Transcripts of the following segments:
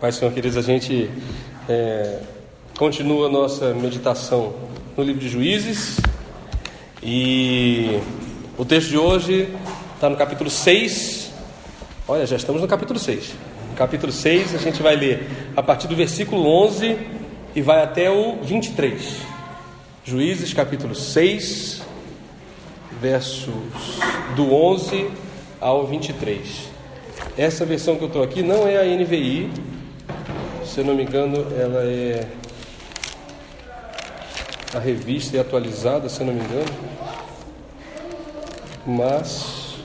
Pai, Senhor, queridos, a gente continua a nossa meditação no livro de Juízes, e o texto de hoje está no capítulo 6. Olha, já estamos no capítulo 6. No capítulo 6 a gente vai ler a partir do versículo 11 e vai até o 23. Juízes, capítulo 6, versos do 11 ao 23. Essa versão que eu estou aqui não é a NVI, se eu não me engano, ela é a revista e atualizada, se eu não me engano, mas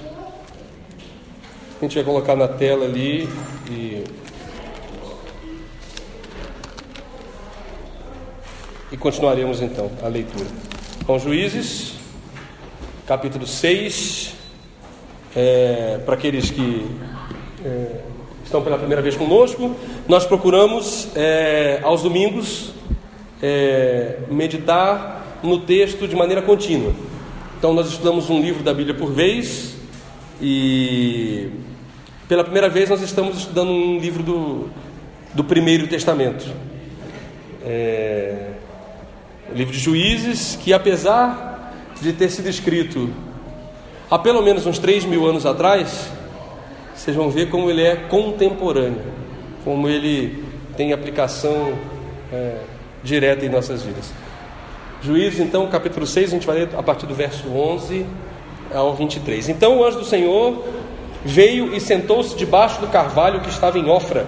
a gente vai colocar na tela ali e continuaremos então a leitura. Então, Juízes, capítulo 6, para aqueles que estão pela primeira vez conosco, nós procuramos aos domingos meditar no texto de maneira contínua. Então nós estudamos um livro da Bíblia por vez, e pela primeira vez nós estamos estudando um livro do Primeiro Testamento, o livro de Juízes, que apesar de ter sido escrito há pelo menos uns 3.000 anos atrás, vocês vão ver como ele é contemporâneo, como ele tem aplicação direta em nossas vidas. Juízes, então, capítulo 6, a gente vai ler a partir do verso 11 ao 23. Então o anjo do Senhor veio e sentou-se debaixo do carvalho que estava em Ofra,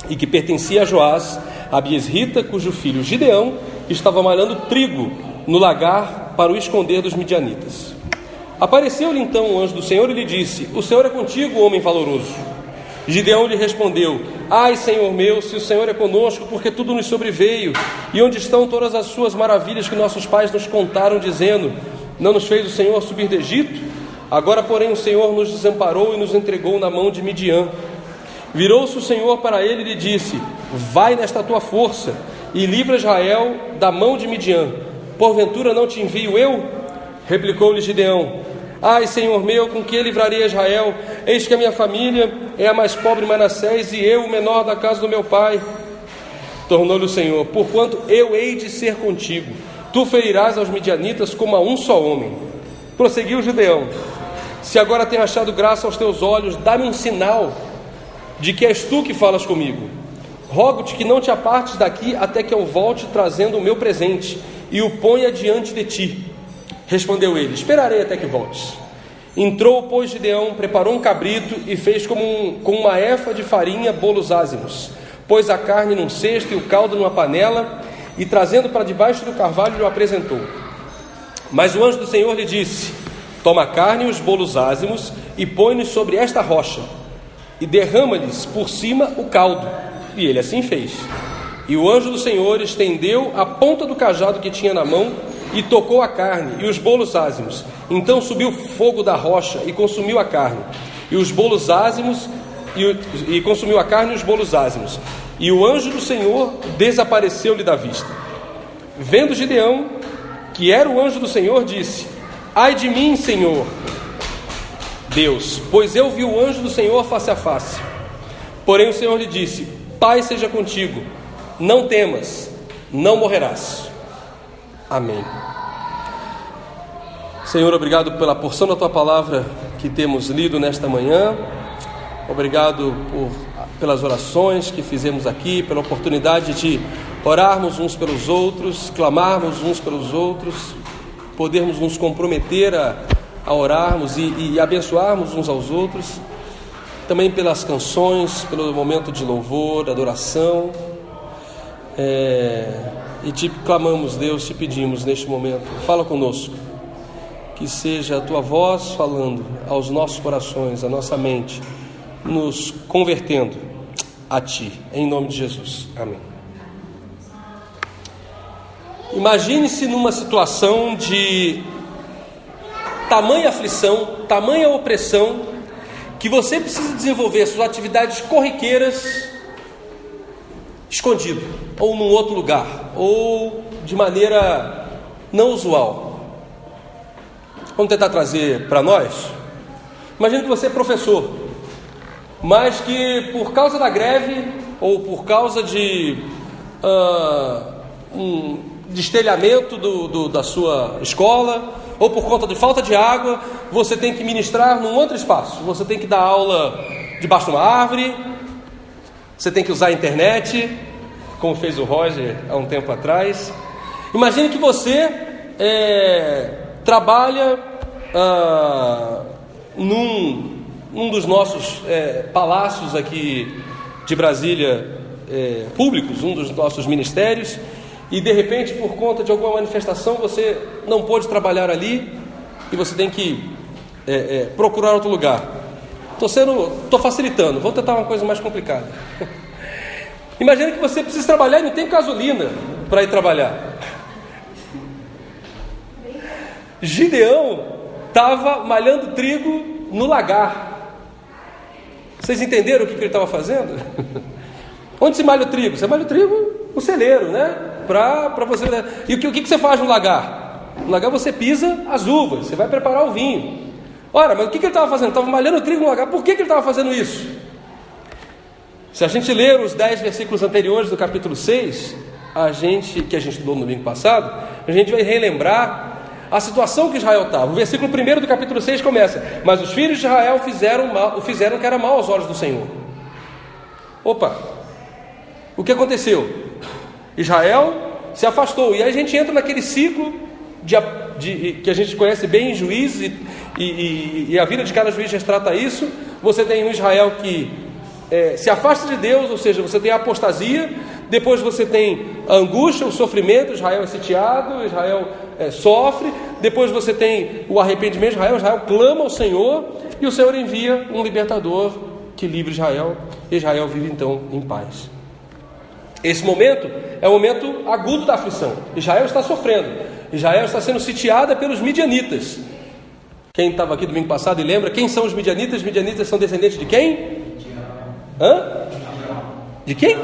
e que pertencia a Joás, a Biesrita, cujo filho Gideão estava malhando trigo no lagar para o esconder dos midianitas. Apareceu-lhe então o anjo do Senhor e lhe disse: O Senhor é contigo, homem valoroso. Gideão lhe respondeu: Ai, Senhor meu, se o Senhor é conosco, porque tudo nos sobreveio, e onde estão todas as suas maravilhas que nossos pais nos contaram, dizendo: Não nos fez o Senhor subir do Egito? Agora, porém, o Senhor nos desamparou e nos entregou na mão de Midian. Virou-se o Senhor para ele e lhe disse: Vai nesta tua força e livra Israel da mão de Midian. Porventura não te envio eu? Replicou-lhe Gideão: Ai, Senhor meu, com que livrarei a Israel? Eis que a minha família é a mais pobre em Manassés, e eu o menor da casa do meu pai. Tornou-lhe o Senhor: Porquanto eu hei de ser contigo, tu ferirás aos midianitas como a um só homem. Prosseguiu Gideão: Se agora tenho achado graça aos teus olhos, dá-me um sinal de que és tu que falas comigo. Rogo-te que não te apartes daqui até que eu volte trazendo o meu presente e o ponha diante de ti. Respondeu ele: Esperarei até que voltes. Entrou, pois, Gideão, preparou um cabrito e fez com uma efa de farinha bolos ázimos. Pôs a carne num cesto e o caldo numa panela, e trazendo para debaixo do carvalho lhe o apresentou. Mas o anjo do Senhor lhe disse: Toma a carne e os bolos ázimos e põe-nos sobre esta rocha, e derrama-lhes por cima o caldo. E ele assim fez. E o anjo do Senhor estendeu a ponta do cajado que tinha na mão e tocou a carne e os bolos ázimos. Então subiu fogo da rocha e consumiu a carne e os bolos ázimos, e consumiu a carne e os bolos ázimos. E o anjo do Senhor desapareceu-lhe da vista. Vendo Gideão que era o anjo do Senhor, disse: Ai de mim, Senhor Deus, pois eu vi o anjo do Senhor face a face. Porém o Senhor lhe disse: Paz seja contigo, não temas, não morrerás. Amém. Senhor, obrigado pela porção da Tua palavra que temos lido nesta manhã. Obrigado pelas orações que fizemos aqui, pela oportunidade de orarmos uns pelos outros, clamarmos uns pelos outros, podermos nos comprometer a orarmos e abençoarmos uns aos outros. Também pelas canções, pelo momento de louvor, adoração. E te clamamos, Deus, te pedimos neste momento, fala conosco, que seja a tua voz falando aos nossos corações, à nossa mente, nos convertendo a ti, em nome de Jesus, amém. Imagine-se numa situação de tamanha aflição, tamanha opressão, que você precisa desenvolver suas atividades corriqueiras escondido, ou num outro lugar, ou de maneira não usual. Vamos tentar trazer para nós. Imagina que você é professor mas que por causa da greve ou por causa de um destelhamento da sua escola, ou por conta de falta de água, você tem que ministrar num outro espaço. Você tem que dar aula debaixo de uma árvore, você tem que usar a internet, como fez o Roger há um tempo atrás. Imagine que você trabalha num dos nossos palácios aqui de Brasília, públicos, um dos nossos ministérios, e de repente, por conta de alguma manifestação, você não pôde trabalhar ali e você tem que procurar outro lugar. Estou facilitando, vou tentar uma coisa mais complicada. Imagina que você precisa trabalhar e não tem gasolina para ir trabalhar. Gideão estava malhando trigo no lagar. Vocês entenderam o que ele estava fazendo? Onde se malha o trigo? Você malha o trigo no celeiro, né? Para você. E o que você faz no lagar? No lagar você pisa as uvas, você vai preparar o vinho. Ora, mas o que ele estava fazendo? Estava malhando o trigo no lagar. Por que ele estava fazendo isso? Se a gente ler os 10 versículos anteriores do capítulo 6, que a gente estudou no domingo passado, a gente vai relembrar a situação que Israel estava. O versículo 1 do capítulo 6 começa: mas os filhos de Israel fizeram que era mal aos olhos do Senhor. Opa, o que aconteceu? Israel se afastou, e aí a gente entra naquele ciclo que a gente conhece bem em Juízes, e a vida de cada juiz retrata isso. Você tem um Israel que se afasta de Deus, ou seja, você tem a apostasia, depois você tem a angústia, o sofrimento, Israel é sitiado, Israel sofre, depois você tem o arrependimento de Israel clama ao Senhor, e o Senhor envia um libertador que livre Israel, e Israel vive então em paz. Esse momento é o momento agudo da aflição. Israel está sofrendo, Israel está sendo sitiada pelos midianitas. Quem estava aqui domingo passado e lembra quem são os midianitas? Os midianitas são descendentes de quem? De quem?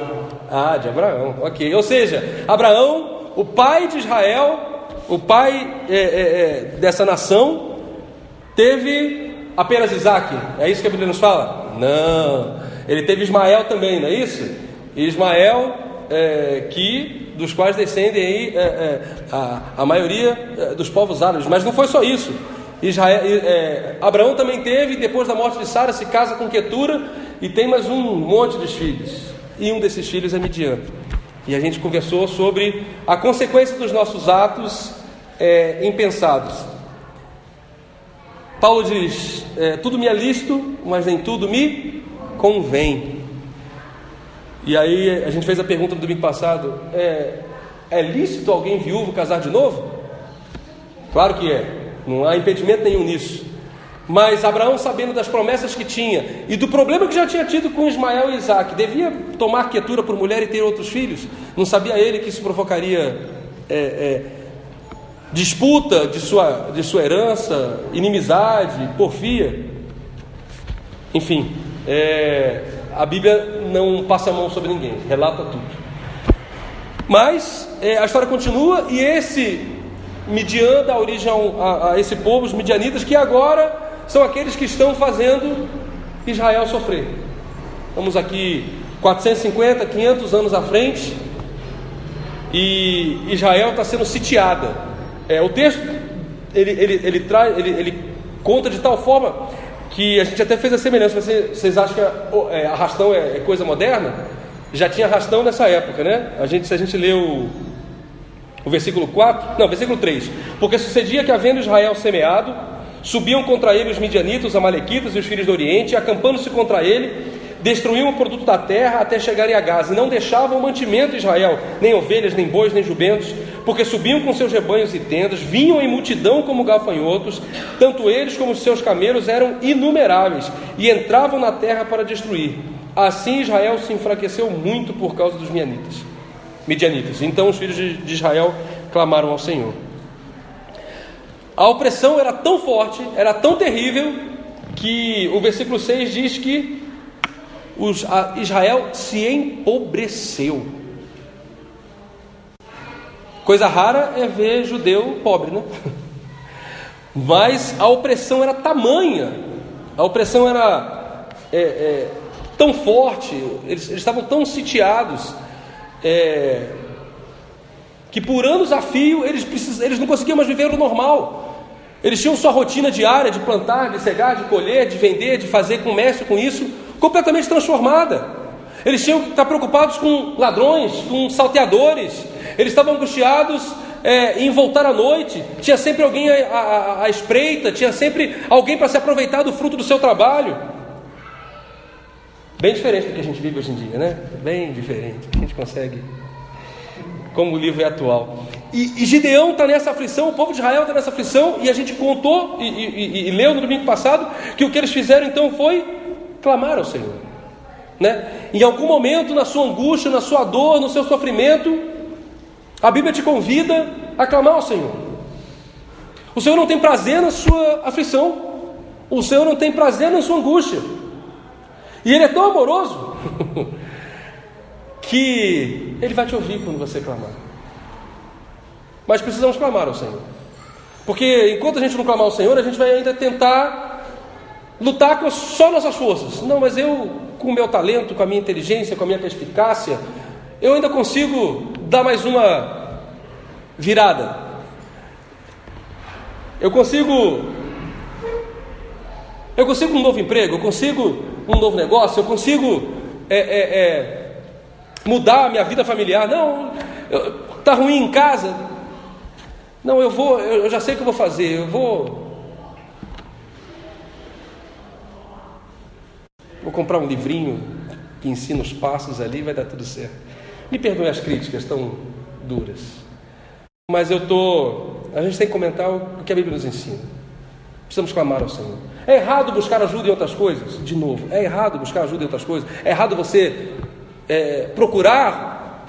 De Abraão, ok. Ou seja, Abraão, o pai de Israel, o pai dessa nação, teve apenas Isaac. É isso que a Bíblia nos fala? Não, ele teve Ismael também, não é isso? Ismael, dos quais descendem aí a maioria dos povos árabes. Mas não foi só isso. Abraão também teve, depois da morte de Sara, se casa com Quetura e tem mais um monte de filhos. E um desses filhos é Midian. E a gente conversou sobre a consequência dos nossos atos impensados. Paulo diz: tudo me é lícito, mas nem tudo me convém. E aí a gente fez a pergunta no domingo passado: é lícito alguém viúvo casar de novo? Claro que é, não há impedimento nenhum nisso. Mas Abraão, sabendo das promessas que tinha e do problema que já tinha tido com Ismael e Isaac, devia tomar Quetura por mulher e ter outros filhos? Não sabia ele que isso provocaria disputa de sua herança, inimizade, porfia? Enfim, a Bíblia não passa a mão sobre ninguém, relata tudo. Mas a história continua, e esse Midian dá origem a esse povo, os midianitas, que agora são aqueles que estão fazendo Israel sofrer. Estamos aqui 450, 500 anos à frente, e Israel está sendo sitiada. O texto ele conta de tal forma que a gente até fez a semelhança. Vocês acham que arrastão é coisa moderna? Já tinha arrastão nessa época, né? Se a gente lê o versículo 3: porque sucedia que, havendo Israel semeado, subiam contra ele os midianitas, os amalequitas e os filhos do Oriente, e acampando-se contra ele, destruíam o produto da terra até chegarem a Gaza, e não deixavam o mantimento de Israel, nem ovelhas, nem bois, nem jumentos, porque subiam com seus rebanhos e tendas, vinham em multidão como gafanhotos, tanto eles como os seus camelos eram inumeráveis, e entravam na terra para destruir. Assim Israel se enfraqueceu muito por causa dos midianitas. Então os filhos de Israel clamaram ao Senhor. A opressão era tão forte, era tão terrível, que o versículo 6 diz que Israel se empobreceu. Coisa rara é ver judeu pobre, né? Mas a opressão era tamanha, a opressão era tão forte, eles estavam tão sitiados, que por anos a fio eles não conseguiam mais viver o normal. Eles tinham sua rotina diária de plantar, de cegar, de colher, de vender, de fazer comércio com isso, completamente transformada. Eles tinham que estar preocupados com ladrões, com salteadores. Eles estavam angustiados em voltar à noite. Tinha sempre alguém à espreita, tinha sempre alguém para se aproveitar do fruto do seu trabalho. Bem diferente do que a gente vive hoje em dia, né? Bem diferente. A gente consegue, como o livro é atual. E Gideão está nessa aflição, o povo de Israel está nessa aflição, e a gente contou e leu no domingo passado que o que eles fizeram então foi clamar ao Senhor, né? Em algum momento, na sua angústia, na sua dor, no seu sofrimento, a Bíblia te convida a clamar ao Senhor. O Senhor não tem prazer na sua aflição, o Senhor não tem prazer na sua angústia, e Ele é tão amoroso que Ele vai te ouvir quando você clamar. Mas precisamos clamar ao Senhor, porque enquanto a gente não clamar ao Senhor, a gente vai ainda tentar lutar com só nossas forças. Não, mas eu, com o meu talento, com a minha inteligência, com a minha perspicácia, eu ainda consigo dar mais uma virada. Eu consigo um novo emprego, eu consigo um novo negócio, eu consigo mudar a minha vida familiar. Não, está ruim em casa. Não, eu já sei o que eu vou fazer, eu vou comprar um livrinho que ensina os passos ali e vai dar tudo certo. Me perdoem as críticas tão duras, mas a gente tem que comentar o que a Bíblia nos ensina. Precisamos clamar ao Senhor. É errado buscar ajuda em outras coisas? De novo, é errado buscar ajuda em outras coisas? É errado você procurar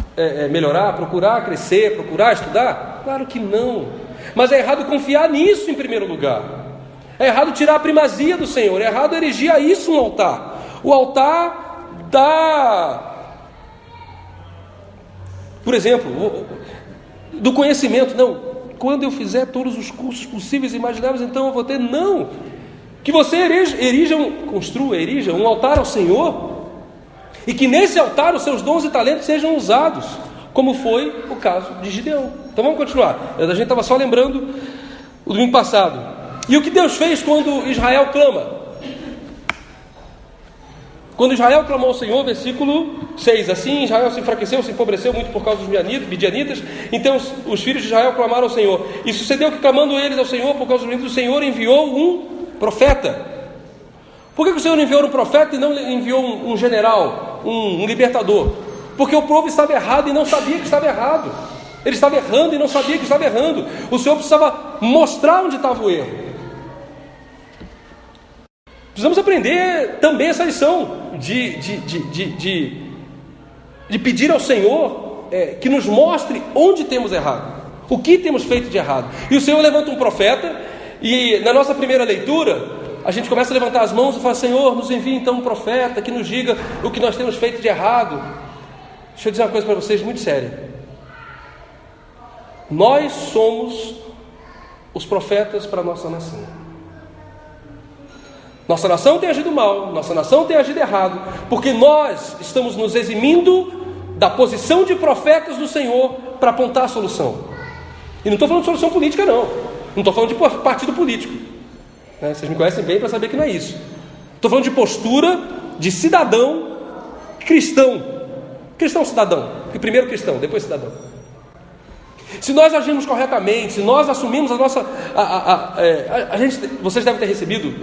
melhorar, procurar crescer, procurar estudar? Claro que não. Mas é errado confiar nisso em primeiro lugar. É errado tirar a primazia do Senhor. É errado erigir a isso um altar. O altar por exemplo, do conhecimento. Não, quando eu fizer todos os cursos possíveis e imagináveis, então eu vou ter. Não. Que você erija um altar ao Senhor, e que nesse altar os seus dons e talentos sejam usados, como foi o caso de Gideão. Então vamos continuar. A gente estava só lembrando o domingo passado. E o que Deus fez quando Israel clama? Quando Israel clamou ao Senhor, versículo 6: assim Israel se enfraqueceu, se empobreceu muito por causa dos midianitas. Então os filhos de Israel clamaram ao Senhor. E sucedeu que, clamando eles ao Senhor por causa dos midianitas, o Senhor enviou um profeta. Por que o Senhor enviou um profeta e não enviou um general, um libertador? Porque o povo estava errado e não sabia que estava errado. Ele estava errando e não sabia que estava errando. O Senhor precisava mostrar onde estava o erro. Precisamos aprender também essa lição de pedir ao Senhor que nos mostre onde temos errado, o que temos feito de errado. E o Senhor levanta um profeta, e na nossa primeira leitura a gente começa a levantar as mãos e fala: Senhor, nos envia então um profeta que nos diga o que nós temos feito de errado. Deixa eu dizer uma coisa para vocês muito séria. Nós somos os profetas para a nossa nação. Nossa nação tem agido mal, nossa nação tem agido errado, porque nós estamos nos eximindo da posição de profetas do Senhor para apontar a solução. E não estou falando de solução política, não estou falando de partido político, né? Vocês me conhecem bem para saber que não é isso. Estou falando de postura de cidadão cristão cidadão, e primeiro cristão, depois cidadão. Se nós agirmos corretamente, se nós assumimos a nossa vocês devem ter recebido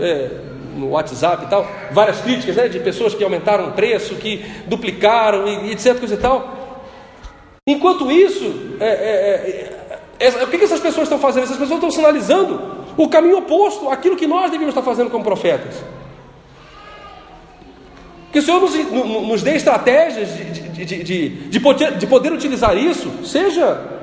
no WhatsApp e tal, várias críticas, né, de pessoas que aumentaram o preço, que duplicaram e etc, coisa e tal. Enquanto isso, o que essas pessoas estão fazendo? Essas pessoas estão sinalizando o caminho oposto àquilo que nós devíamos estar fazendo como profetas. Que o Senhor nos dê estratégias de poder utilizar isso, seja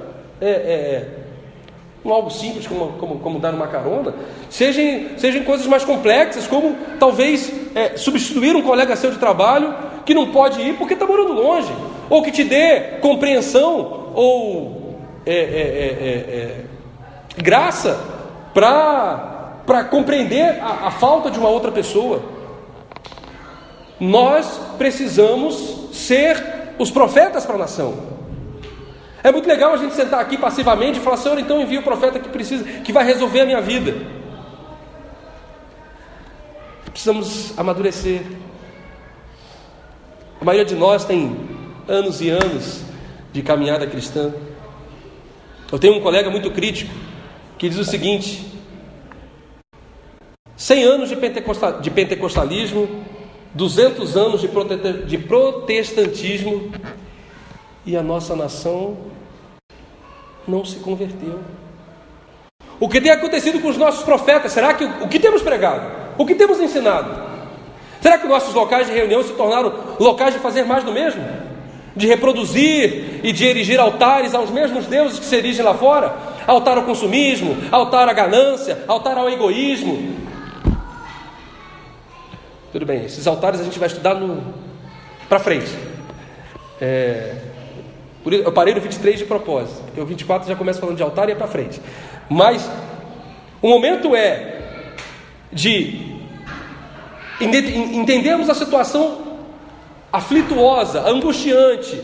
algo simples como dar uma carona, sejam coisas mais complexas, como talvez substituir um colega seu de trabalho que não pode ir porque está morando longe, ou que te dê compreensão ou graça para compreender a falta de uma outra pessoa. nós precisamos ser os profetas para a nação. É muito legal a gente sentar aqui passivamente e falar: Senhor, então envia o profeta que precisa, que vai resolver a minha vida. Precisamos amadurecer. A maioria de nós tem anos e anos de caminhada cristã. Eu tenho um colega muito crítico que diz o seguinte: 100 anos de pentecostalismo, 200 anos de protestantismo, e a nossa nação não se converteu. O que tem acontecido com os nossos profetas? Será que o que temos pregado? O que temos ensinado? Será que nossos locais de reunião se tornaram locais de fazer mais do mesmo? De reproduzir e de erigir altares aos mesmos deuses que se erigem lá fora? Altar ao consumismo, altar à ganância, altar ao egoísmo. Tudo bem, esses altares a gente vai estudar para frente. Eu parei no 23 de propósito, porque o 24 já começa falando de altar e é para frente. Mas o momento é de entendermos a situação aflituosa, angustiante,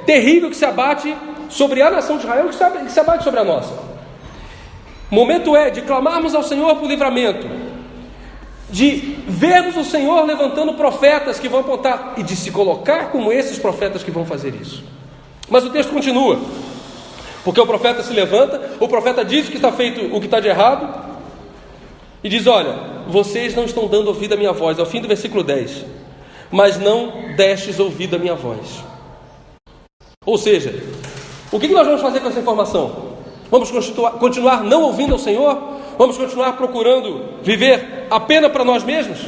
terrível que se abate sobre a nação de Israel e que se abate sobre a nossa. O momento é de clamarmos ao Senhor por livramento, de vermos o Senhor levantando profetas que vão apontar, e de se colocar como esses profetas que vão fazer isso. Mas o texto continua, porque o profeta se levanta, o profeta diz que está feito o que está de errado, e diz: olha, vocês não estão dando ouvido à minha voz. É o fim do versículo 10. Mas não destes ouvido à minha voz. Ou seja, o que nós vamos fazer com essa informação? Vamos continuar não ouvindo ao Senhor? Vamos continuar procurando viver apenas para nós mesmos?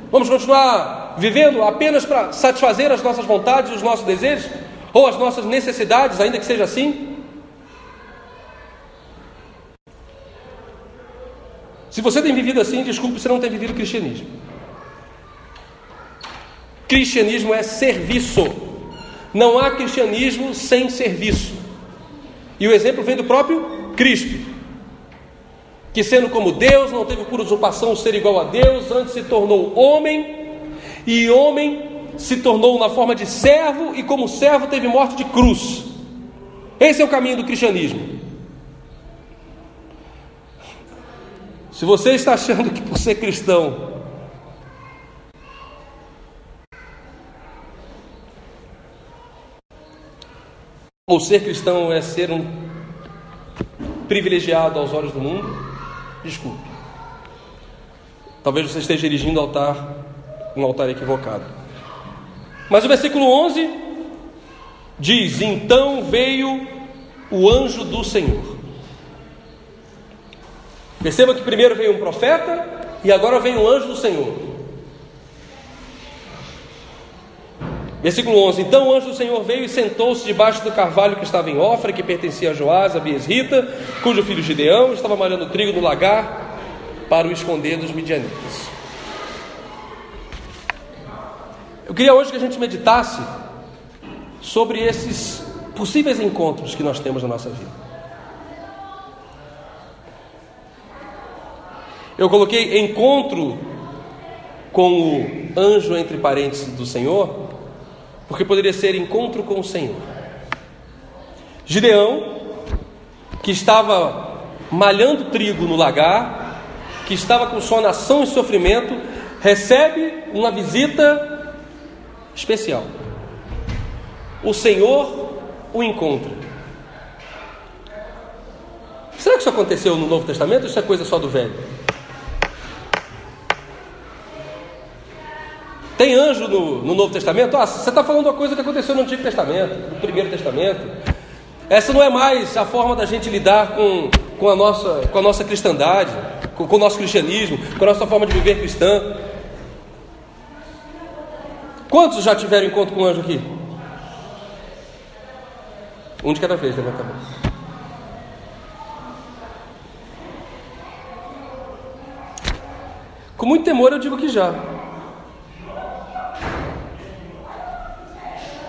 Vamos continuar vivendo apenas para satisfazer as nossas vontades, os nossos desejos, ou as nossas necessidades, ainda que seja assim? Se você tem vivido assim, desculpe, você não tem vivido o cristianismo. Cristianismo é serviço. Não há cristianismo sem serviço. E o exemplo vem do próprio Cristo, que sendo como Deus, não teve por usurpação ser igual a Deus, antes se tornou homem, e homem se tornou na forma de servo, e como servo teve morte de cruz. Esse é o caminho do cristianismo. Se você está achando que por ser cristão ou ser cristão é ser um privilegiado aos olhos do mundo, desculpe. Talvez você esteja erigindo um altar equivocado. Mas o versículo 11 diz: então veio o anjo do Senhor. Perceba que primeiro veio um profeta e agora vem o anjo do Senhor. Versículo 11: então o anjo do Senhor veio e sentou-se debaixo do carvalho que estava em Ofra, que pertencia a Joás, a Biesrita, cujo filho Gideão estava malhando trigo no lagar para o esconder dos midianitas. Eu queria hoje que a gente meditasse sobre esses possíveis encontros que nós temos na nossa vida. Eu coloquei encontro com o anjo entre parênteses do Senhor, porque poderia ser encontro com o Senhor. Gideão, que estava malhando trigo no lagar, que estava com sua nação em sofrimento, recebe uma visita especial. O Senhor o encontra. Será que isso aconteceu no Novo Testamento ou isso é coisa só do Velho? Tem anjo no Novo Testamento? Você está falando uma coisa que aconteceu no Antigo Testamento, no Primeiro Testamento. Essa não é mais a forma da gente lidar com a nossa cristandade, com o nosso cristianismo, com a nossa forma de viver cristã. Quantos já tiveram encontro com um anjo aqui? Um de cada vez, levanta a mão. Com muito temor eu digo que já.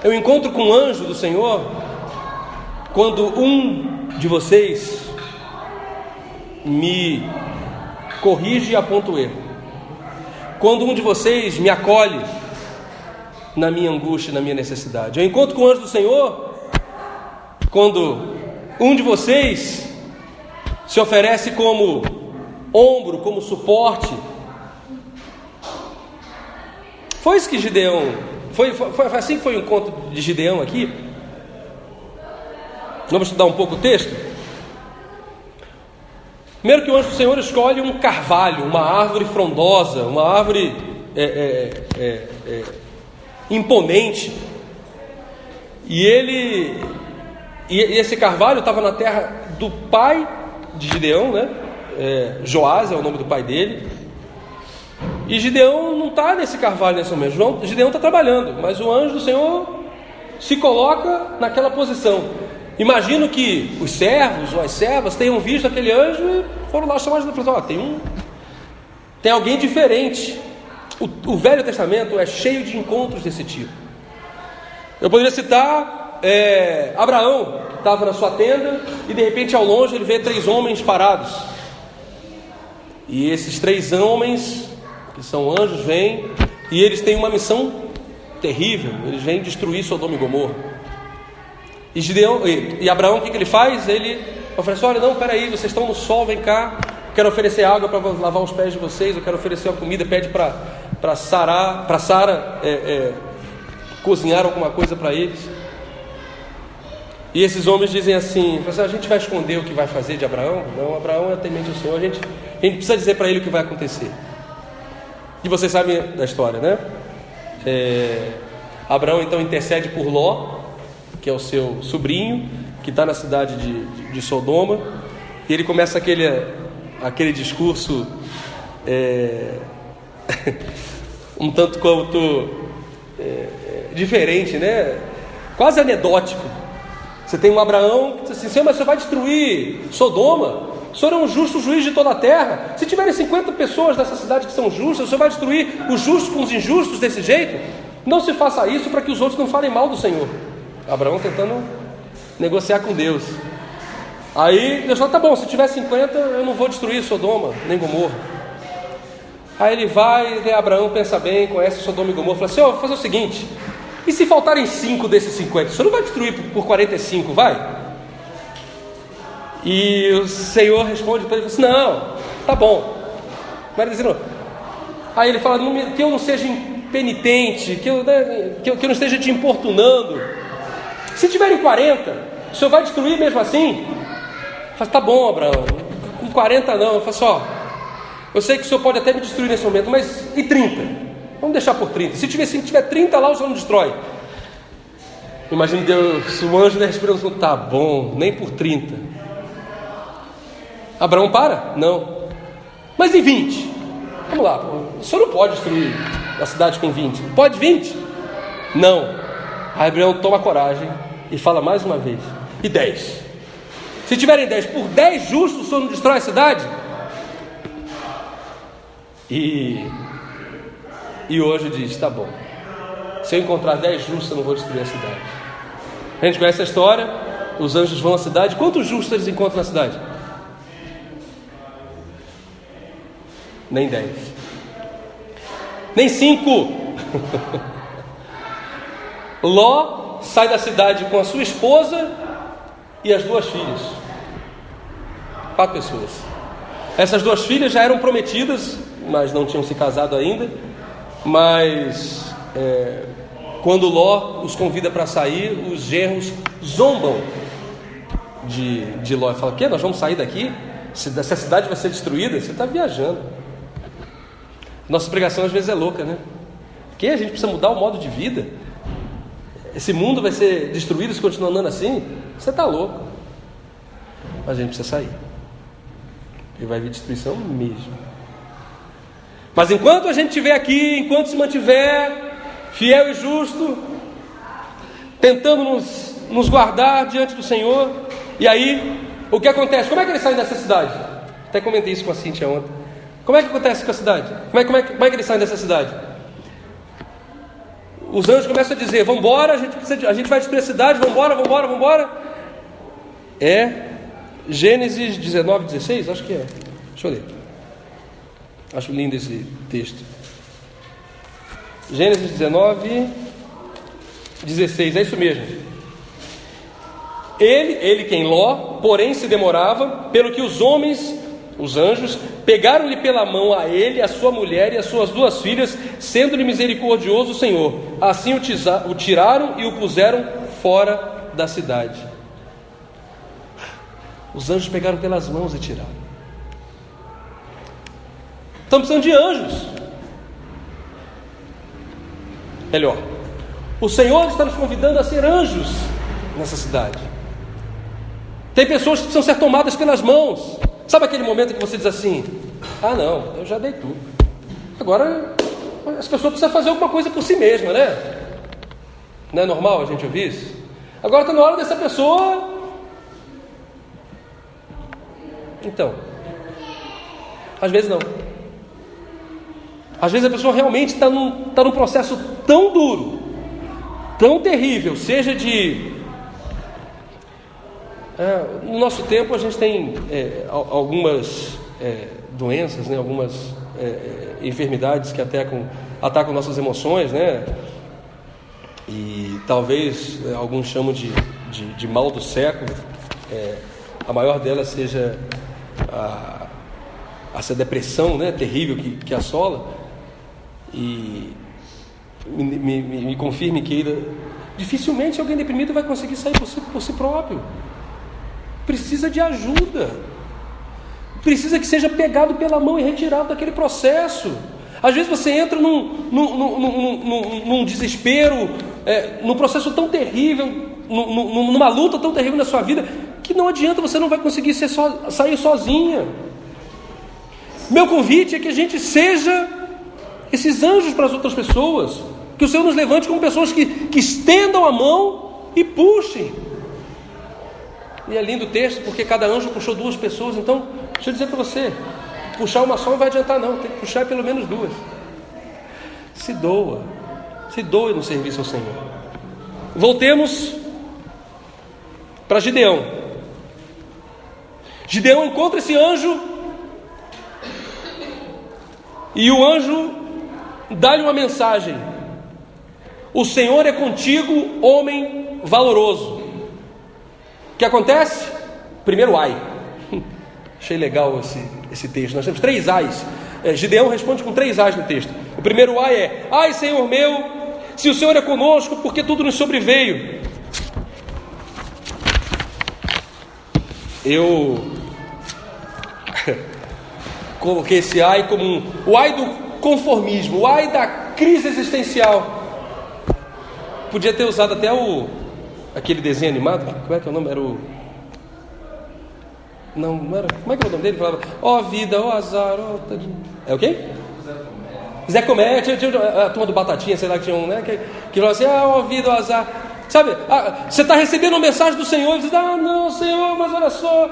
Eu encontro com um anjo do Senhor quando um de vocês me corrige e aponta o erro. quando um de vocês me acolhe na minha angústia, na minha necessidade. Eu encontro com o anjo do Senhor quando um de vocês se oferece como ombro, como suporte. Foi isso que Gideão, foi assim que foi o encontro de Gideão aqui. Vamos estudar um pouco o texto. Primeiro que o anjo do Senhor escolhe um carvalho, uma árvore frondosa, uma árvore imponente. E esse carvalho estava na terra do pai de Gideão, né? Joás é o nome do pai dele. E Gideão não está nesse carvalho nesse momento. Gideão está trabalhando, mas o anjo do Senhor se coloca naquela posição. Imagino que os servos ou as servas tenham visto aquele anjo e foram lá chamar e falaram: tem alguém diferente. O Velho Testamento é cheio de encontros desse tipo. Eu poderia citar Abraão, que estava na sua tenda e de repente ao longe ele vê 3 homens parados. E esses 3 homens, que são anjos, vêm e eles têm uma missão terrível. Eles vêm destruir Sodoma e Gomorra. E Abraão, o que ele faz? Ele oferece: olha, não, peraí, vocês estão no sol, vem cá, eu quero oferecer água para lavar os pés de vocês, eu quero oferecer uma comida, pede para Sara cozinhar alguma coisa para eles. E esses homens dizem assim: a gente vai esconder o que vai fazer de Abraão? Não, Abraão é temente ao Senhor, a gente precisa dizer para ele o que vai acontecer. E vocês sabem da história, né? Abraão então intercede por Ló, que é o seu sobrinho, que está na cidade de Sodoma, e ele começa aquele discurso um tanto quanto diferente, né? Quase anedótico. Você tem um Abraão que diz assim: Senhor, mas você vai destruir Sodoma? O Senhor é um justo juiz de toda a terra. Se tiverem 50 pessoas nessa cidade que são justas, o Senhor vai destruir os justos com os injustos desse jeito? Não se faça isso para que os outros não falem mal do Senhor. Abraão tentando negociar com Deus. Aí Deus fala: tá bom, se tiver 50 eu não vou destruir Sodoma nem Gomorra. Aí ele vai, e Abraão pensa bem, conhece Sodoma e Gomorra, fala: Senhor, vou fazer o seguinte: e se faltarem 5 desses 50? O Senhor não vai destruir por 45, vai? E o Senhor responde para ele, fala assim: não, tá bom. Vai dizendo. Aí ele fala: que eu não seja impenitente, que eu não esteja te importunando. Se tiverem 40, o Senhor vai destruir mesmo assim? Fala: tá bom, Abraão, com 40 não. Eu falo: só, eu sei que o Senhor pode até me destruir nesse momento, mas e 30? Vamos deixar por 30. Se tiver 30 lá, o Senhor não destrói. Imagina Deus, o anjo da respiração: tá bom, nem por 30. Abraão para? Não. Mas e 20? Vamos lá, o Senhor não pode destruir a cidade com 20. Pode 20? Não. Aí Abraão toma coragem e fala mais uma vez: e 10? Se tiverem 10, por 10 justos o Senhor não destrói a cidade? E o anjo diz: tá bom, se eu encontrar 10 justos eu não vou destruir a cidade. A gente conhece a história. Os anjos vão à cidade. Quantos justos eles encontram na cidade? Nem 10, nem 5. Ló sai da cidade com a sua esposa e as 2 filhas. 4 pessoas. Essas 2 filhas já eram prometidas, mas não tinham se casado ainda. Mas quando Ló os convida para sair, os genros zombam de Ló e falam: o quê? Nós vamos sair daqui? Se a cidade vai ser destruída? Você está viajando. Nossa pregação às vezes é louca, né? Porque a gente precisa mudar o modo de vida. Esse mundo vai ser destruído se continuar andando assim? Você está louco. Mas a gente precisa sair. E vai vir destruição mesmo. Mas enquanto a gente estiver aqui, enquanto se mantiver fiel e justo, tentando nos guardar diante do Senhor, e aí, o que acontece? Como é que eles saem dessa cidade? Até comentei isso com a Cíntia ontem. Como é que acontece com a cidade? Como é que eles saem dessa cidade? Os anjos começam a dizer: vamos embora, a gente vai destruir a cidade, vamos embora. Gênesis 19, 16, acho que é. Deixa eu ler. Acho lindo esse texto. Gênesis 19, 16, é isso mesmo. Ele quem Ló, porém se demorava, pelo que os homens, os anjos, pegaram-lhe pela mão a ele, a sua mulher e as suas 2 filhas, sendo-lhe misericordioso o Senhor. Assim o tiraram e o puseram fora da cidade. Os anjos pegaram pelas mãos e tiraram. Estamos precisando de anjos. Melhor, o Senhor está nos convidando a ser anjos nessa cidade. Tem pessoas que precisam ser tomadas pelas mãos. Sabe aquele momento que você diz assim: ah não, eu já dei tudo, agora as pessoas precisam fazer alguma coisa por si mesmas, né? Não é normal a gente ouvir isso? Agora está na hora dessa pessoa. Então, às vezes não. Às vezes a pessoa realmente está num processo tão duro, tão terrível, seja de... no nosso tempo a gente tem algumas doenças, né, algumas enfermidades que atacam nossas emoções, né? E talvez alguns chamam de mal do século. A maior delas seja essa depressão, né, terrível que assola. E me confirme, queira, dificilmente alguém deprimido vai conseguir sair por si próprio. Precisa de ajuda, precisa que seja pegado pela mão e retirado daquele processo. Às vezes você entra num desespero, num processo tão terrível, numa luta tão terrível na sua vida, que não adianta, você não vai conseguir sair sozinha. Meu convite é que a gente seja esses anjos para as outras pessoas, que o Senhor nos levante como pessoas que estendam a mão e puxem. E é lindo o texto, porque cada anjo puxou 2 pessoas. Então, deixa eu dizer para você, puxar uma só não vai adiantar não, tem que puxar pelo menos 2. Se doe no serviço ao Senhor. Voltemos para Gideão. Gideão encontra esse anjo, e o anjo dá-lhe uma mensagem: o Senhor é contigo, homem valoroso. O que acontece? Primeiro ai. Achei legal esse texto. Nós temos 3 ais. Gideão responde com 3 ais no texto. O primeiro ai é: ai, Senhor meu, se o Senhor é conosco, porque tudo nos sobreveio. Eu coloquei esse ai como o ai do conformismo, o ai da crise existencial. Podia ter usado até aquele desenho animado. Como é que é o nome? Era o... Não era... Como é que é o nome dele? Falava: ó vida, ó azar, ó... É o quê? Zé Comete. Tinha a turma do Batatinha, sei lá, que tinha um, né? Que falava assim: ó vida, ó azar. Sabe, você está recebendo uma mensagem do Senhor e diz: ah não, Senhor, mas olha só,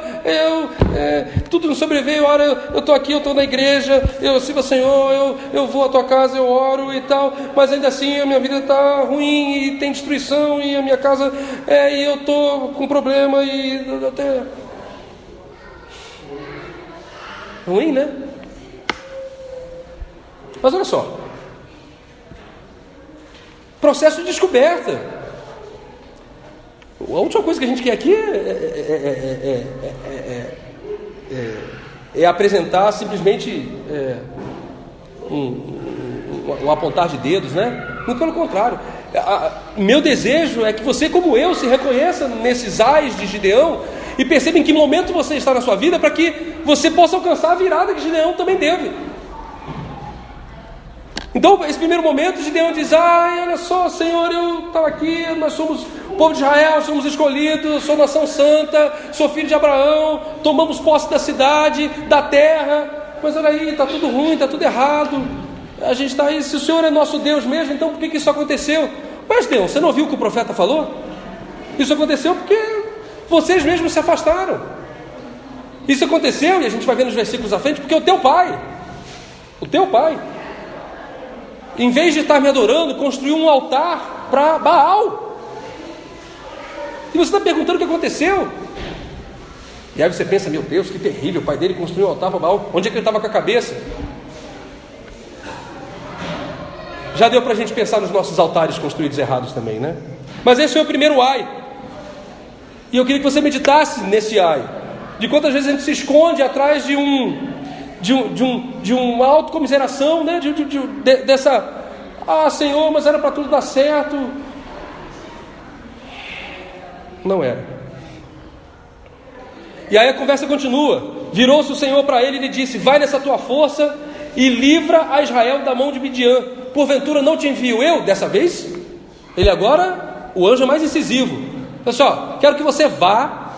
tudo não sobreveio, ora, eu estou aqui, eu estou na igreja, eu sirvo ao Senhor, eu vou à tua casa, eu oro e tal, mas ainda assim a minha vida está ruim e tem destruição, e a minha casa, e eu estou com problema, e até... Ruim, né? Mas olha só, processo de descoberta. A última coisa que a gente quer aqui é apresentar simplesmente um apontar de dedos, né? Muito pelo contrário. Meu desejo é que você, como eu, se reconheça nesses ais de Gideão e perceba em que momento você está na sua vida, para que você possa alcançar a virada que Gideão também teve. Então, esse primeiro momento, Gideão diz: ai, olha só, Senhor, eu estava aqui, nós somos o povo de Israel, somos escolhidos, sou nação santa, sou filho de Abraão, tomamos posse da cidade, da terra, mas olha aí, está tudo ruim, está tudo errado, a gente está aí, se o Senhor é nosso Deus mesmo, então por que isso aconteceu? Mas Deus, você não ouviu o que o profeta falou? Isso aconteceu porque vocês mesmos se afastaram. Isso aconteceu, e a gente vai ver nos versículos à frente, porque o teu pai, em vez de estar me adorando, construiu um altar para Baal. E você está perguntando o que aconteceu? E aí você pensa: meu Deus, que terrível, o pai dele construiu um altar para Baal. Onde é que ele estava com a cabeça? Já deu para a gente pensar nos nossos altares construídos errados também, né? Mas esse foi o primeiro ai. E eu queria que você meditasse nesse ai. De quantas vezes a gente se esconde atrás de uma autocomiseração, né? Dessa, Senhor, mas era para tudo dar certo. Não era. E aí a conversa continua. Virou-se o Senhor para ele e lhe disse: vai nessa tua força e livra a Israel da mão de Midian. Porventura não te envio eu dessa vez? Ele agora, o anjo é mais incisivo. Pessoal, quero que você vá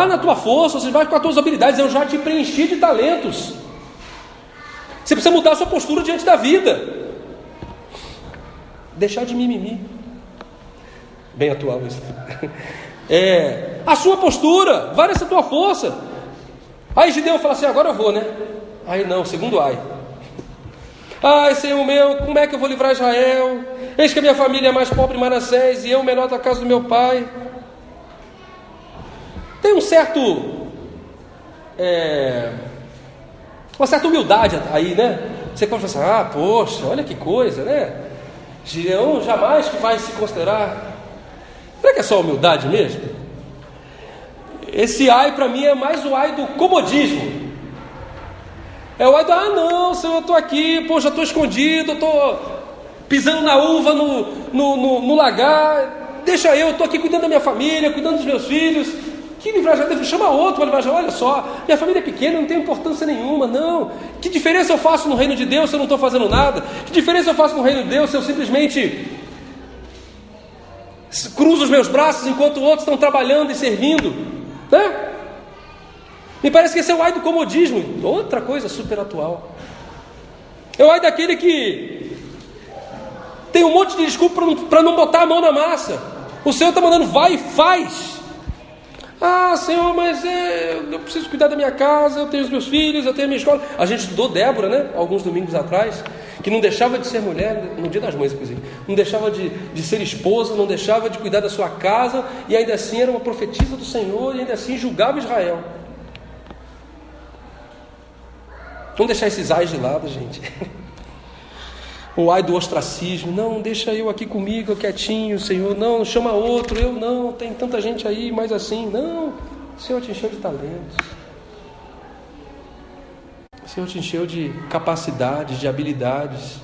na tua força, você vai com as tuas habilidades, eu já te preenchi de talentos. Você precisa mudar a sua postura diante da vida. Deixar de mimimi. Bem atual isso. A sua postura, vai nessa tua força. Aí Gideão fala assim: agora eu vou, né? Aí não, segundo ai. Ai, Senhor meu, como é que eu vou livrar Israel? Eis que a minha família é mais pobre em Manassés e eu o menor da casa do meu pai. Tem uma certa humildade aí, né? Você pode pensar: poxa, olha que coisa, né? Gideão jamais que vai se considerar. Será que é só humildade mesmo? Esse ai para mim é mais o ai do comodismo. É o ai do: não, Senhor, eu estou aqui, já estou escondido, estou pisando na uva no lagar, deixa eu estou aqui cuidando da minha família, cuidando dos meus filhos. Que livrar já deve chamar outro para livrar já. Olha só, minha família é pequena, não tem importância nenhuma. Não, que diferença eu faço no reino de Deus se eu não estou fazendo nada? Que diferença eu faço no reino de Deus se eu simplesmente cruzo os meus braços enquanto outros estão trabalhando e servindo, né? Me parece que esse é o ai do comodismo. Outra coisa super atual. É o ai daquele que tem um monte de desculpa para não botar a mão na massa. O Senhor está mandando: vai e faz. Senhor, mas eu preciso cuidar da minha casa, eu tenho os meus filhos, eu tenho a minha escola. A gente estudou Débora, né? Alguns domingos atrás, que não deixava de ser mulher, no dia das mães inclusive, não deixava de ser esposa, não deixava de cuidar da sua casa, e ainda assim era uma profetisa do Senhor, e ainda assim julgava Israel. Vamos deixar esses ais de lado, gente. O ai do ostracismo: não, deixa eu aqui comigo, quietinho, Senhor, não, chama outro, eu não, tem tanta gente aí, mas assim, não, o Senhor te encheu de talentos, o Senhor te encheu de capacidades, de habilidades.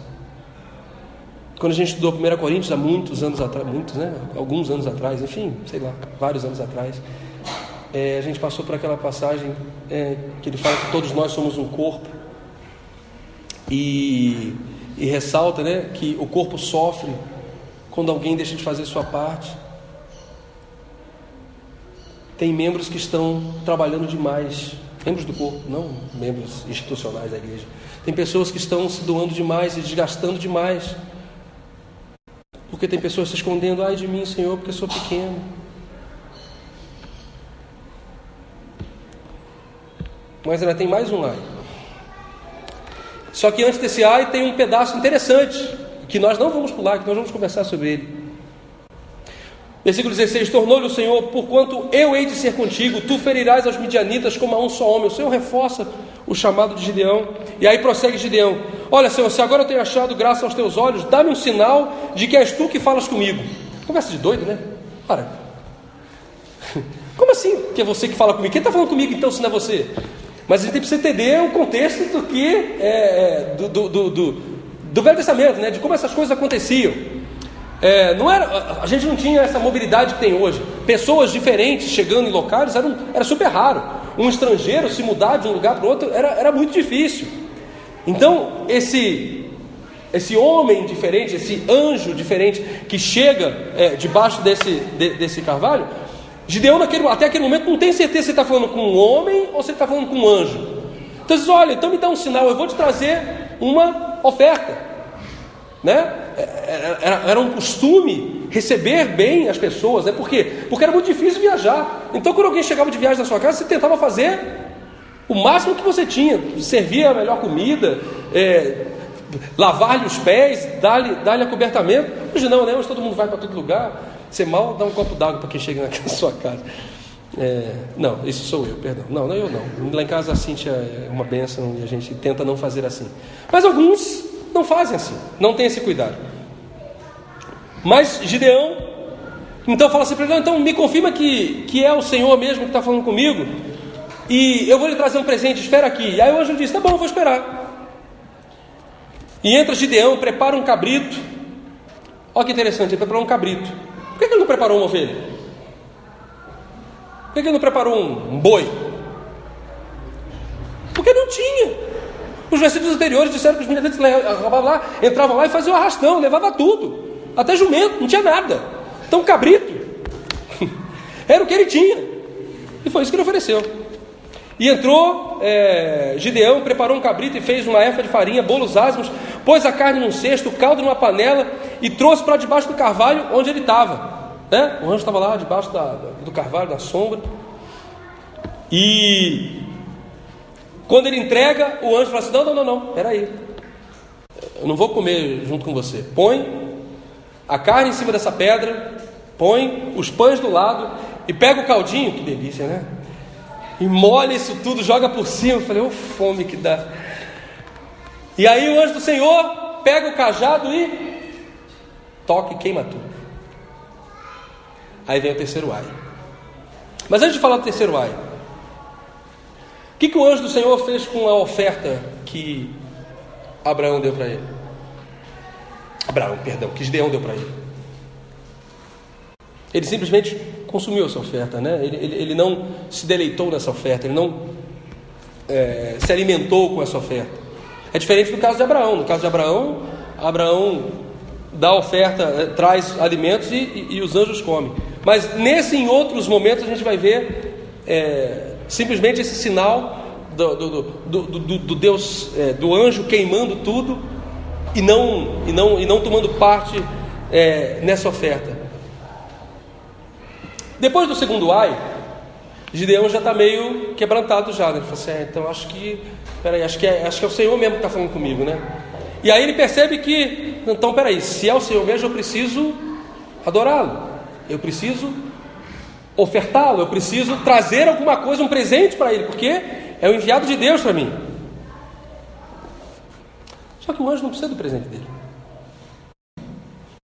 Quando a gente estudou 1 Coríntios há muitos anos atrás, alguns anos atrás, enfim, sei lá, vários anos atrás, a gente passou por aquela passagem que ele fala que todos nós somos um corpo, e ressalta, né, que o corpo sofre quando alguém deixa de fazer sua parte. Tem membros que estão trabalhando demais, membros do corpo, não membros institucionais da igreja. Tem pessoas que estão se doando demais e desgastando demais, porque tem pessoas se escondendo: ai de mim, Senhor, porque sou pequeno. Mas ainda tem mais um ai. Só que antes desse ai tem um pedaço interessante, que nós não vamos pular, que nós vamos conversar sobre ele. Versículo 16: tornou-lhe o Senhor: porquanto eu hei de ser contigo, tu ferirás aos midianitas como a um só homem. O Senhor reforça o chamado de Gideão. E aí prossegue Gideão: olha, Senhor, se agora eu tenho achado graça aos teus olhos, dá-me um sinal de que és tu que falas comigo. Conversa de doido, né? Para. Como assim que é você que fala comigo? Quem está falando comigo então se não é você? Mas a gente precisa entender o contexto do que do Velho Testamento, né? De como essas coisas aconteciam. A gente não tinha essa mobilidade que tem hoje. Pessoas diferentes chegando em locais era super raro. Um estrangeiro se mudar de um lugar para o outro era muito difícil. Então esse homem diferente, esse anjo diferente que chega debaixo desse carvalho, Gideão até aquele momento não tem certeza se ele está falando com um homem ou se ele está falando com um anjo. Então ele diz: olha, então me dá um sinal, eu vou te trazer uma oferta, né? Era um costume receber bem as pessoas, né? Por quê? Porque era muito difícil viajar. Então quando alguém chegava de viagem na sua casa, você tentava fazer o máximo que você tinha, servir a melhor comida, lavar-lhe os pés, dar-lhe acobertamento. Hoje não, né? Hoje todo mundo vai para todo lugar. Você mal dá um copo d'água para quem chega na sua casa. Não, isso sou eu, perdão. Não, eu não. Lá em casa a Cíntia é uma bênção e a gente tenta não fazer assim. Mas alguns não fazem assim, não tem esse cuidado. Mas Gideão, então fala assim para ele: não, então me confirma que é o Senhor mesmo que está falando comigo, e eu vou lhe trazer um presente, espera aqui. E aí o anjo disse: tá bom, eu vou esperar. E entra Gideão, prepara um cabrito. Olha que interessante, ele preparou um cabrito. Por que ele não preparou uma ovelha? Por que ele não preparou um boi? Porque não tinha. Os versículos anteriores disseram que os militares entravam lá e faziam arrastão, levava tudo, até jumento, não tinha nada. Então cabrito era o que ele tinha, e foi isso que ele ofereceu. E entrou Gideão, preparou um cabrito e fez uma efa de farinha, bolos ázimos, pôs a carne num cesto, o caldo numa panela e trouxe para debaixo do carvalho onde ele estava, né? O anjo estava lá debaixo do carvalho, da sombra. E quando ele entrega, o anjo fala assim: não, peraí, eu não vou comer junto com você. Põe a carne em cima dessa pedra, põe os pães do lado e pega o caldinho, que delícia, né? E molha isso tudo, joga por cima. Eu falei: ô fome que dá. E aí o anjo do Senhor pega o cajado e toca e queima tudo. Aí vem o terceiro ai. Mas antes de falar do terceiro ai, o que o anjo do Senhor fez com a oferta que Abraão deu para ele? Que Gideão deu para ele. Ele simplesmente consumiu essa oferta, né? Ele não se deleitou nessa oferta, ele não se alimentou com essa oferta. É diferente do caso de Abraão. No caso de Abraão dá oferta, traz alimentos e os anjos comem. Mas nesse e em outros momentos a gente vai ver simplesmente esse sinal do Deus, do anjo queimando tudo e não tomando parte nessa oferta. Depois do segundo ai, Gideão já está meio quebrantado já, né? Ele fala assim: então acho que é o Senhor mesmo que está falando comigo, né? E aí ele percebe que, então peraí, se é o Senhor mesmo, eu preciso adorá-lo, eu preciso ofertá-lo, eu preciso trazer alguma coisa, um presente para ele, porque é o enviado de Deus para mim. Só que o anjo não precisa do presente dele.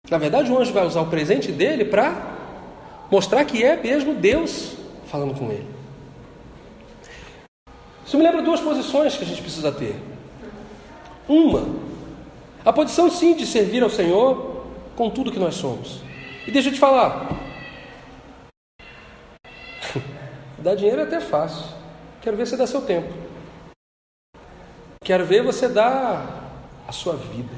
Na verdade, o anjo vai usar o presente dele para mostrar que é mesmo Deus falando com ele. Isso me lembra duas posições que a gente precisa ter. Uma, a posição sim de servir ao Senhor com tudo que nós somos. E deixa eu te falar, dar dinheiro é até fácil. Quero ver você dar seu tempo. Quero ver você dar a sua vida.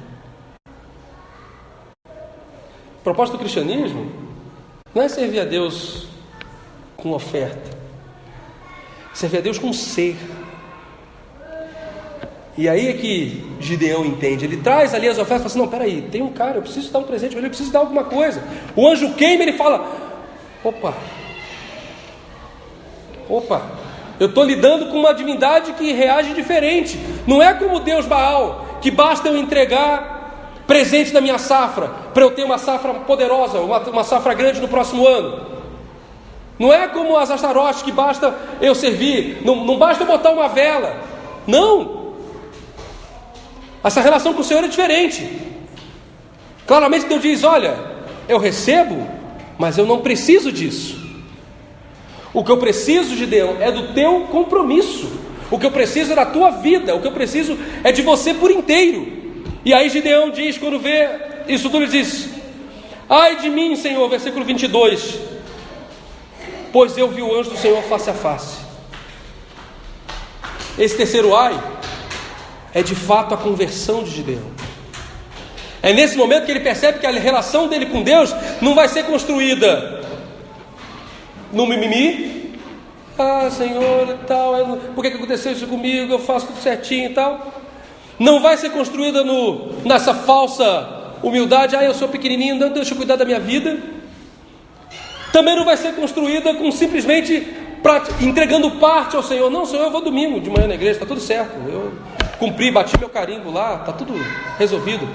O propósito do cristianismo não é servir a Deus com oferta, servir a Deus com ser. E aí é que Gideão entende. Ele traz ali as ofertas e fala assim: não, peraí, tem um cara, eu preciso dar um presente para ele, eu preciso dar alguma coisa. O anjo queima, ele fala: opa, eu estou lidando com uma divindade que reage diferente. Não é como Deus Baal, que basta eu entregar presente da minha safra para eu ter uma safra poderosa, uma safra grande no próximo ano. Não é como as Astarotes, que basta eu servir, não basta eu botar uma vela. Não, essa relação com o Senhor é diferente. Claramente Deus diz: olha, eu recebo, mas eu não preciso disso. O que eu preciso, Gideão, é do teu compromisso. O que eu preciso é da tua vida. O que eu preciso é de você por inteiro. E aí Gideão diz, quando vê isso tudo, ele diz: ai de mim, Senhor, versículo 22, pois eu vi o anjo do Senhor face a face. Esse terceiro ai é de fato a conversão de Gideão. É nesse momento que ele percebe que a relação dele com Deus não vai ser construída no mimimi. Ah, Senhor, e tal, por que aconteceu isso comigo? Eu faço tudo certinho e tal. Não vai ser construída nessa falsa humildade. Ah, eu sou pequenininho, não deixa eu cuidar da minha vida. Também não vai ser construída com simplesmente entregando parte ao Senhor. Não, Senhor, eu vou domingo de manhã na igreja, está tudo certo. Eu cumpri, bati meu carimbo lá, está tudo resolvido.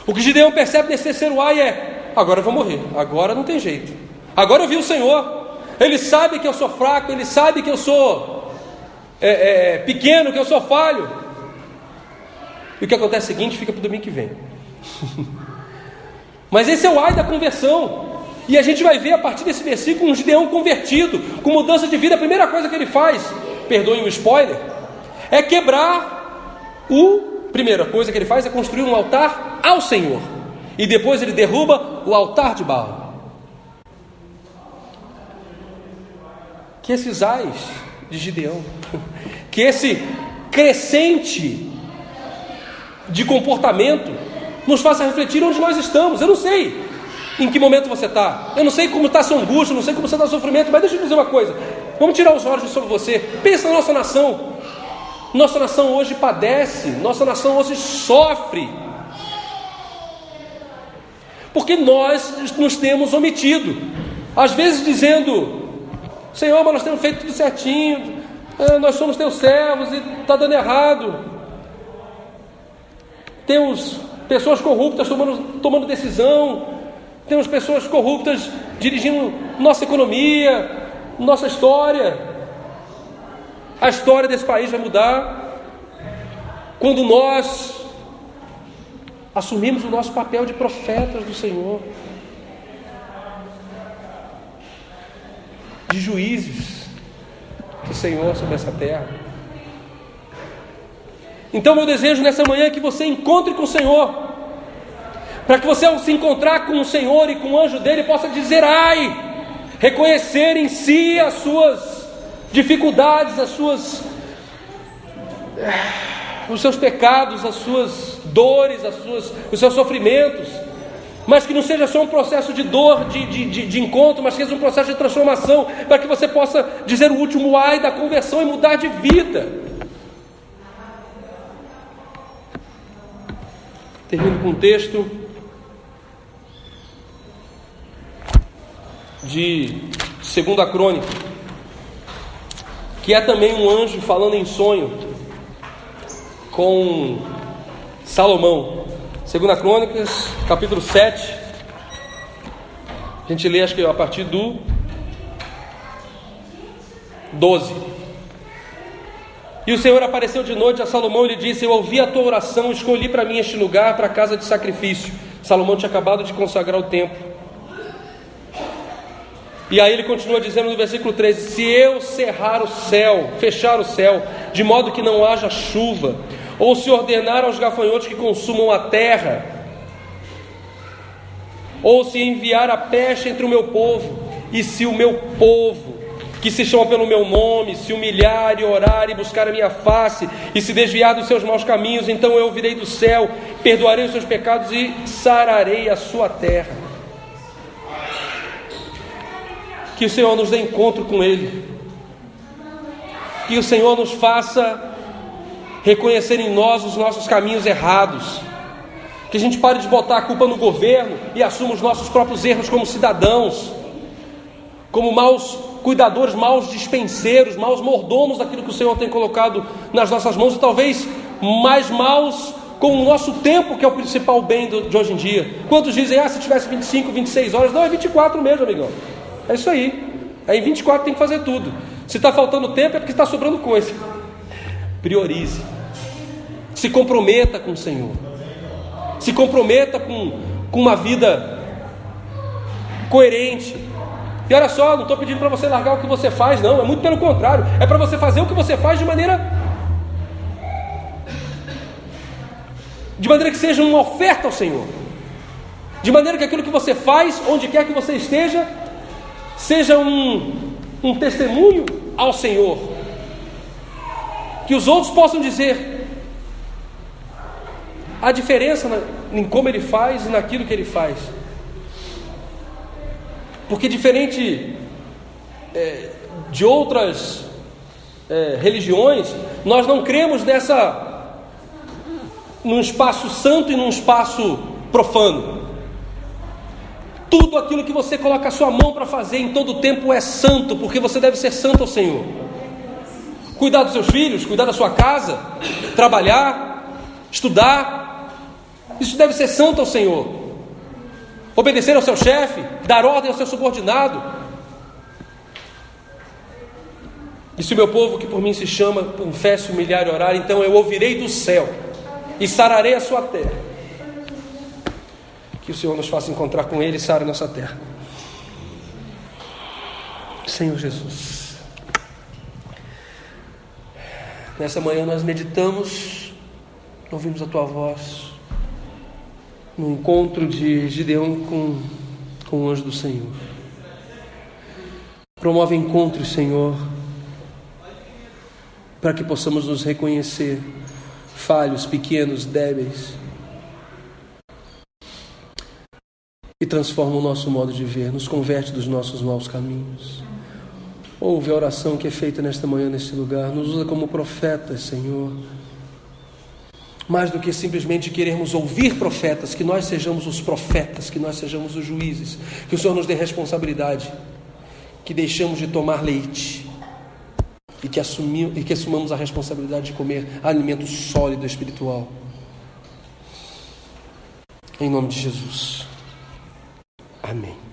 O que Gideão percebe nesse terceiro ai é: agora eu vou morrer, agora não tem jeito. Agora eu vi o Senhor. Ele sabe que eu sou fraco, ele sabe que eu sou pequeno, que eu sou falho. E o que acontece é o seguinte, fica para o domingo que vem. Mas esse é o ai da conversão. E a gente vai ver a partir desse versículo um Gideão convertido, com mudança de vida. A primeira coisa que ele faz, perdoem o spoiler, é quebrar primeira coisa que ele faz é construir um altar ao Senhor. E depois ele derruba o altar de Baal. Que esses ais de Gideão, que esse crescente de comportamento nos faça refletir onde nós estamos. Eu não sei em que momento você está, eu não sei como está a sua angústia, eu não sei como está o sofrimento, mas deixa eu dizer uma coisa, vamos tirar os olhos sobre você. Pensa na nossa nação. Nossa nação hoje padece, nossa nação hoje sofre, porque nós nos temos omitido, às vezes dizendo: Senhor, mas nós temos feito tudo certinho, nós somos teus servos e está dando errado. Temos pessoas corruptas tomando decisão, temos pessoas corruptas dirigindo nossa economia, nossa história. A história desse país vai mudar quando nós assumimos o nosso papel de profetas do Senhor, de juízes do Senhor sobre essa terra. Então meu desejo nessa manhã é que você encontre com o Senhor, para que você, ao se encontrar com o Senhor e com o anjo dele, possa dizer ai, reconhecer em si as suas dificuldades, os seus pecados, as suas dores, os seus sofrimentos, mas que não seja só um processo de dor, de encontro, mas que seja um processo de transformação, para que você possa dizer o último ai da conversão e mudar de vida. Termino com um texto de 2 Crônica, que é também um anjo falando em sonho com Salomão. 2 Crônicas, capítulo 7. A gente lê, acho que a partir do 12. E o Senhor apareceu de noite a Salomão e lhe disse: eu ouvi a tua oração, escolhi para mim este lugar, para a casa de sacrifício. Salomão tinha acabado de consagrar o templo. E aí ele continua dizendo no versículo 13: se eu fechar o céu, de modo que não haja chuva, ou se ordenar aos gafanhotos que consumam a terra, ou se enviar a peste entre o meu povo, e se o meu povo, que se chama pelo meu nome, se humilhar e orar e buscar a minha face, e se desviar dos seus maus caminhos, então eu ouvirei do céu, perdoarei os seus pecados e sararei a sua terra. Que o Senhor nos dê encontro com Ele, que o Senhor nos faça reconhecer em nós os nossos caminhos errados, que a gente pare de botar a culpa no governo e assuma os nossos próprios erros como cidadãos, como maus cuidadores, maus dispenseiros, maus mordomos daquilo que o Senhor tem colocado nas nossas mãos, e talvez mais maus com o nosso tempo, que é o principal bem de hoje em dia. Quantos dizem: se tivesse 25, 26 horas, não, é 24 mesmo, amigão. É isso aí. Aí em 24 tem que fazer tudo. Se está faltando tempo é porque está sobrando coisa. Priorize. Se comprometa com o Senhor. Se comprometa com uma vida coerente. E olha só, não estou pedindo para você largar o que você faz, não. É muito pelo contrário. É para você fazer o que você faz de maneira que seja uma oferta ao Senhor. De maneira que aquilo que você faz, onde quer que você esteja, seja um testemunho ao Senhor, que os outros possam dizer a diferença em como Ele faz e naquilo que Ele faz. Porque diferente de outras religiões, nós não cremos num espaço santo e num espaço profano. Tudo aquilo que você coloca a sua mão para fazer em todo o tempo é santo, porque você deve ser santo ao Senhor. Cuidar dos seus filhos, cuidar da sua casa, trabalhar, estudar, isso deve ser santo ao Senhor. Obedecer ao seu chefe, dar ordem ao seu subordinado. E se o meu povo que por mim se chama, confesse, humilhar e orar, então eu ouvirei do céu, e sararei a sua terra. Que o Senhor nos faça encontrar com Ele e sare a nossa terra. Senhor Jesus, nessa manhã nós meditamos, ouvimos a Tua voz, no encontro de Gideão com o anjo do Senhor. Promove encontros, Senhor, para que possamos nos reconhecer falhos, pequenos, débeis, e transforma o nosso modo de ver, nos converte dos nossos maus caminhos. Ouve a oração que é feita nesta manhã, neste lugar, nos usa como profetas, Senhor. Mais do que simplesmente querermos ouvir profetas, que nós sejamos os profetas, que nós sejamos os juízes, que o Senhor nos dê responsabilidade, que deixamos de tomar leite e que assumamos a responsabilidade de comer alimento sólido espiritual. Em nome de Jesus. Amém.